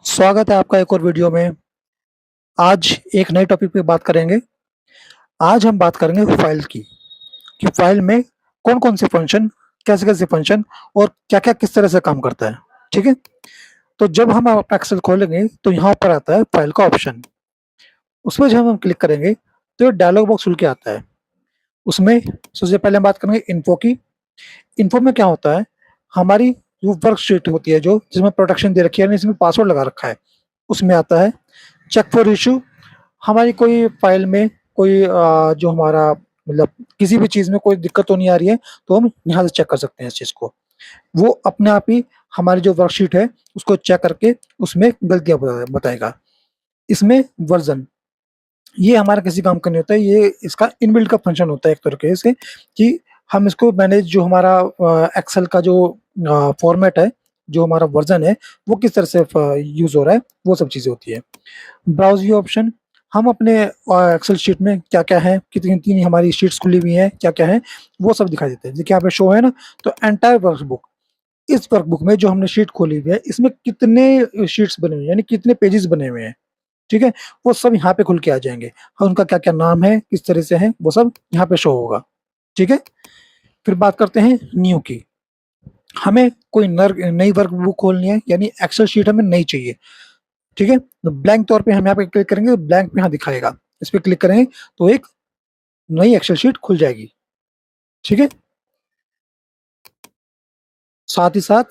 स्वागत है आपका एक और वीडियो में। आज एक नए टॉपिक पे बात करेंगे। आज हम बात करेंगे फाइल की, कि फाइल में कौन-कौन से फंक्शन, कैसे-कैसे फंक्शन और क्या-क्या किस तरह से काम करता है। ठीक है? तो जब हम अपना एक्सेल खोलेंगे तो यहाँ पर आता है फाइल का ऑप्शन। उसमें जब हम क्लिक करेंगे तो ये डायलॉग बॉक्स खुल के आता है। उसमें सबसे पहले हम बात करेंगे इन्फो की। इन्फो में क्या होता है, हमारी जो वर्कशीट होती है, जो जिसमें प्रोटेक्शन दे रखी है, यानी इसमें पासवर्ड लगा रखा है, उसमें आता है। चेक फॉर इश्यू, हमारी कोई फाइल में कोई जो हमारा मतलब किसी भी चीज़ में कोई दिक्कत तो नहीं आ रही है, तो हम यहाँ से चेक कर सकते हैं इस चीज़ को। वो अपने आप ही हमारी जो वर्कशीट है, उसको चेक करके उसमें गलतियाँ बताएगा। इसमें वर्ज़न, ये हमारा किसी काम का नहीं होता है, ये इसका इनबिल्ट का फंक्शन होता है एक तरीके से, कि हम इसको मैनेज जो हमारा एक्सेल का जो फॉर्मेट है, जो हमारा वर्ज़न है, वो किस तरह से यूज़ हो रहा है, वो सब चीज़ें होती है। ब्राउज़ व्यू ऑप्शन, हम अपने एक्सेल शीट में क्या-क्या है, कितनी-कितनी हमारी शीट्स खुली हुई हैं, क्या-क्या है, वो सब दिखाई देते हैं। देखिए यहाँ पे शो है ना, तो एंटायर वर्कबुक, इस वर्कबुक में जो हमने शीट खोली हुई है, इसमें कितने शीट्स बने हुए हैं, यानी कितने पेजेज़ बने हुए हैं, ठीक है? वो सब यहाँ पे खुल के आ जाएँगे और उनका क्या-क्या नाम है, किस तरह से है, वो सब यहाँ पे शो होगा, ठीक है? फिर बात करते हैं न्यू की। हमें कोई नई वर्कबुक खोलनी है, यानी एक्सेल शीट हमें नई चाहिए। ठीक है? तो ब्लैंक तौर पे हम यहाँ पे क्लिक करेंगे, ब्लैंक पे यहाँ दिखाएगा। इस पे क्लिक करेंगे तो एक नई एक्सेल शीट खुल जाएगी। ठीक है? साथ ही साथ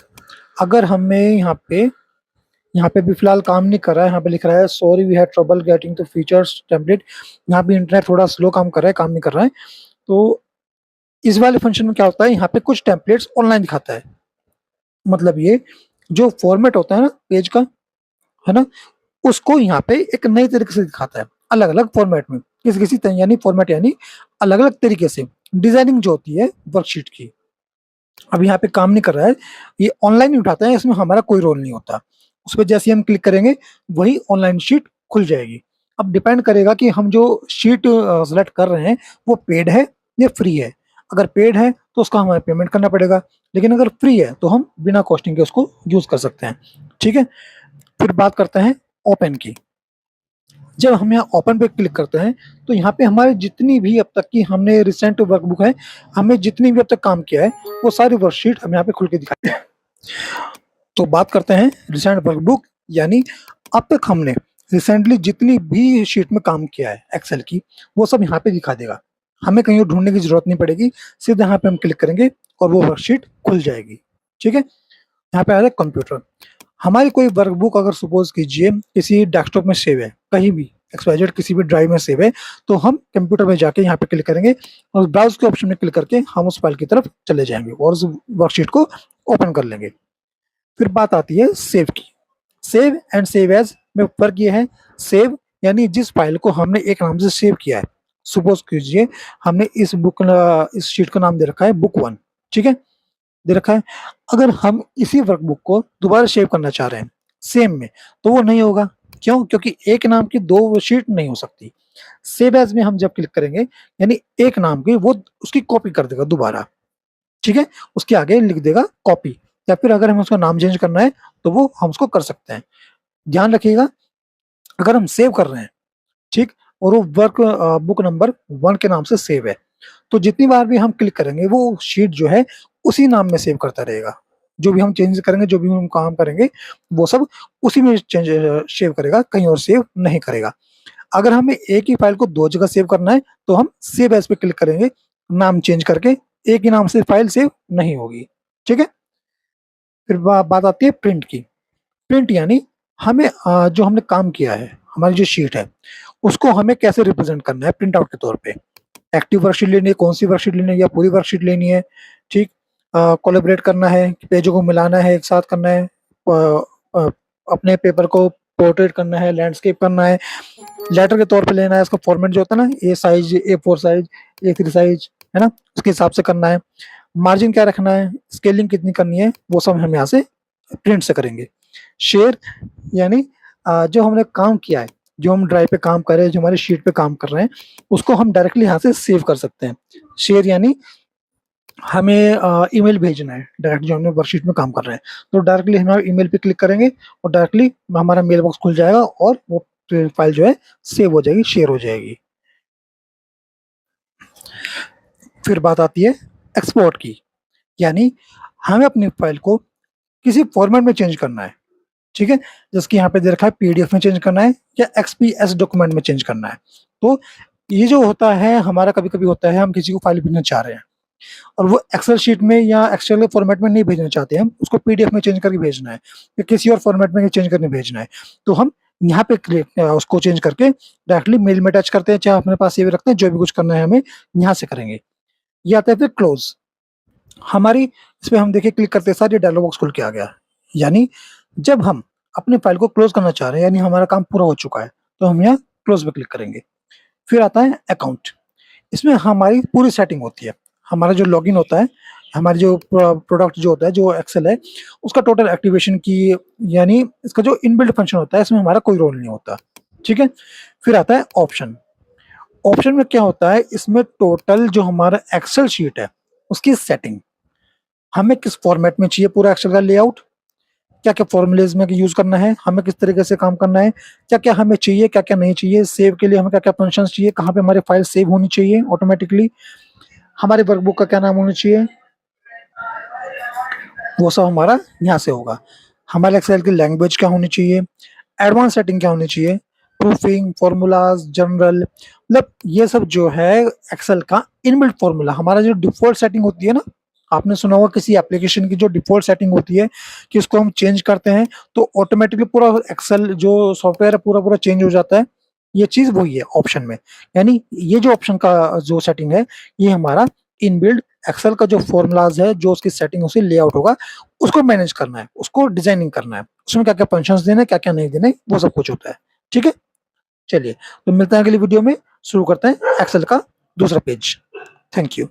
अगर हमें यहाँ पे भी फिलहाल काम नहीं कर रहा है, यहाँ पे लिख रहा है sorry we had trouble getting the features template. यहाँ पे इंटरनेट थोड़ा स्लो काम कर रहा है, काम नहीं कर रहा है। तो इस वाले फंक्शन में क्या होता है, यहाँ पे कुछ टेम्पलेट्स ऑनलाइन दिखाता है। मतलब ये जो फॉर्मेट होता है ना पेज का, है ना? उसको यहाँ पे एक नए तरीके से दिखाता है, अलग-अलग फॉर्मेट में। किसी-किसी यानी फॉर्मेट यानी अलग-अलग तरीके से डिज़ाइनिंग जो होती है वर्कशीट की। अब यहाँ पे काम नहीं कर रहा है, ये ऑनलाइन ही उठाता है, इसमें हमारा कोई रोल नहीं होता। उसपे जैसे ही हम क्लिक करेंगे, वही ऑनलाइन शीट खुल जाएगी। अब डिपेंड करेगा कि हम जो शीट सेलेक्ट कर रहे हैं, वो पेड है या फ्री है। अगर पेड है, तो उसका हमें पेमेंट करना पड़ेगा, लेकिन अगर फ्री है, तो हम बिना कॉस्टिंग के उसको यूज़ कर सकते हैं। ठीक है? फिर बात करते हैं ओपन की। जब हम यहाँ ओपन पे क्लिक करते हैं, तो यहाँ पे हमारी जितनी भी अब तक की हमने रिसेंट वर्कबुक है, हमने जितनी भी अब तक काम किया है, वो सारी वर्कशीट हमें यहाँ पे खुल के दिखाई है। तो बात करते हैं रिसेंट वर्कबुक, यानी अब तक हमने रिसेंटली जितनी भी शीट में काम किया है एक्सेल की, वो सब यहाँ पे दिखा देगा। हमें कहीं और ढूँढने की ज़रूरत नहीं पड़ेगी, सीधे यहाँ पे हम क्लिक करेंगे और वो वर्कशीट खुल जाएगी। ठीक है? यहाँ पे आ रहा है कंप्यूटर। हमारी कोई वर्कबुक अगर सपोज़ कीजिए किसी डेस्कटॉप में सेव है, कहीं भी एक्स-वाई-ज़ेड किसी भी ड्राइव में सेव है, तो हम कंप्यूटर में जाके यहाँ पे क्लिक करेंगे और ब्राउज़ के ऑप्शन में क्लिक करके हम उस फाइल की तरफ चले जाएँगे और उस वर्कशीट को ओपन कर लेंगे। फिर बात आती है सेव की। सेव एंड सेव एज़ में फ़र्क ये है, सेव यानी जिस फाइल को हमने एक नाम से सेव किया है। सपोज़ कीजिए हमने इस शीट का नाम दे रखा है बुक 1, ठीक है? दे रखा है। अगर हम इसी वर्कबुक को दोबारा सेव करना चाह रहे हैं, सेम में, तो वो नहीं होगा। क्यों? क्योंकि एक नाम की 2 शीट नहीं हो सकती। सेव एज़ में हम जब क्लिक करेंगे, यानी एक नाम की वो उसकी कॉपी कर देगा दोबारा, ठीक है? उसके आगे लिख देगा कॉपी, या फिर अगर हमें उसका नाम चेंज करना है, तो वो हम उसको कर सकते हैं। ध्यान रखिएगा, अगर हम सेव कर रहे हैं, ठीक? और वो बुक नंबर 1 के नाम से सेव है, तो जितनी बार भी हम क्लिक करेंगे, वो शीट जो है उसी नाम में सेव करता रहेगा। जो भी हम चेंज करेंगे, जो भी हम काम करेंगे, वो सब उसी में सेव करेगा, कहीं और सेव नहीं करेगा। अगर हमें एक ही फाइल को 2 जगह सेव करना है, तो हम सेव एज़ पे क्लिक करेंगे, नाम चेंज करके, एक ही नाम से फाइल सेव नहीं होगी। ठीक है? फिर बात आती है प्रिंट की। प्रिंट यानी हमें जो हमने काम किया है, हमारी जो शीट है, उसको हमें कैसे रिप्रेज़ेंट करना है प्रिंट आउट के तौर पे। एक्टिव वर्कशीट लेनी है, कौन-सी वर्कशीट लेनी है या पूरी वर्कशीट लेनी है, ठीक? कोलैबोरेट करना है, पेजों को मिलाना है, एक साथ करना है, अ, अपने पेपर को पोर्ट्रेट करना है, लैंडस्केप करना है, लेटर के तौर पे लेना है, उसका फॉर्मेट जो होता है ना, ए size, A4 size, A3 size, है ना? उसके हिसाब से करना है। मार्जिन क्या रखना है, स्केलिंग कितनी करनी है, वो सब हम यहाँ से प्रिंट से करेंगे। शेयर यानी जो हमने काम किया है, जो हम ड्राइव पे काम कर रहे हैं, जो हमारी शीट पे काम कर रहे हैं, उसको हम डायरेक्टली यहाँ से सेव कर सकते हैं। शेयर यानी हमें ईमेल भेजना है डायरेक्ट, जो हमने वर्कशीट में काम कर रहे हैं, तो डायरेक्टली हम ईमेल पे क्लिक करेंगे और डायरेक्टली हमारा मेल बॉक्स खुल जाएगा और वो फाइल जो है सेव हो जाएगी, शेयर हो जाएगी। फिर बात आती है एक्सपोर्ट की, यानी हमें अपनी फाइल को किसी फॉर्मेट में चेंज करना है, ठीक है। जैसे कि यहाँ पे दे रखा है पीडीएफ में चेंज करना है या एक्सपीएस डॉक्यूमेंट में चेंज करना है। तो ये जो होता है हमारा, कभी कभी होता है हम किसी को फाइल भेजना चाह रहे हैं और वो एक्सेल शीट में या एक्सेल के फॉर्मेट में नहीं भेजना चाहते, हम उसको पीडीएफ में चेंज करके भेजना है या किसी और फॉर्मेट में चेंज करके भेजना है। तो हम यहाँ पे उसको चेंज करके डायरेक्टली मेल में अटैच करते हैं, चाहे अपने पास सेव रखते हैं, जो भी कुछ करना है हमें यहाँ से करेंगे। ये आता है फिर क्लोज। हमारी इसमें हम देखिए क्लिक करते साथ ये डायलॉग बॉक्स खुल के आ गया, यानी जब हम अपनी फाइल को क्लोज करना चाह रहे हैं, यानी हमारा काम पूरा हो चुका है, तो हम यहाँ क्लोज पे क्लिक करेंगे। फिर आता है अकाउंट। इसमें हमारी पूरी सेटिंग होती है, हमारा जो लॉगिन होता है, हमारी जो प्रोडक्ट जो होता है, जो एक्सेल है, उसका टोटल एक्टिवेशन की, यानी इसका जो इनबिल्ट फंक्शन होता है, इसमें हमारा कोई रोल नहीं होता, ठीक है। फिर आता है ऑप्शन। ऑप्शन में क्या होता है, इसमें टोटल जो हमारा एक्सेल शीट है उसकी सेटिंग, हमें किस फॉर्मेट में चाहिए पूरा एक्सेल का लेआउट, क्या क्या फॉर्मूलेज में यूज करना है, हमें किस तरीके से काम करना है, क्या क्या हमें चाहिए, क्या क्या नहीं चाहिए, सेव के लिए हमें क्या क्या फंक्शन चाहिए, कहाँ पे हमारी फाइल सेव होनी चाहिए ऑटोमेटिकली, हमारे वर्कबुक का क्या नाम होना चाहिए, वो सब हमारा यहाँ से होगा। हमारे एक्सेल की लैंग्वेज क्या होनी चाहिए, एडवांस सेटिंग क्या होनी चाहिए, प्रूफिंग, फॉर्मूलाज, जनरल, मतलब ये सब जो है एक्सेल का इनबिल्ट फॉर्मूला। हमारा जो डिफॉल्ट सेटिंग होती है ना, आपने सुना होगा किसी एप्लीकेशन की जो डिफॉल्ट सेटिंग होती है कि इसको हम चेंज करते हैं तो ऑटोमेटिकली पूरा एक्सेल जो सॉफ्टवेयर है पूरा पूरा चेंज हो जाता है। ये चीज वही है ऑप्शन में, यानी ये जो ऑप्शन का जो सेटिंग है, ये हमारा इनबिल्ड एक्सेल का जो फॉर्मूलाज है, जो उसकी सेटिंग उसे लेआउट होगा, उसको मैनेज करना है, उसको डिजाइनिंग करना है, उसमें क्या क्या फंक्शंस देने, क्या क्या नहीं देने, वो सब कुछ होता है, ठीक है। चलिए, तो मिलते हैं अगली वीडियो में, शुरू करते हैं एक्सेल का दूसरा पेज। Thank you.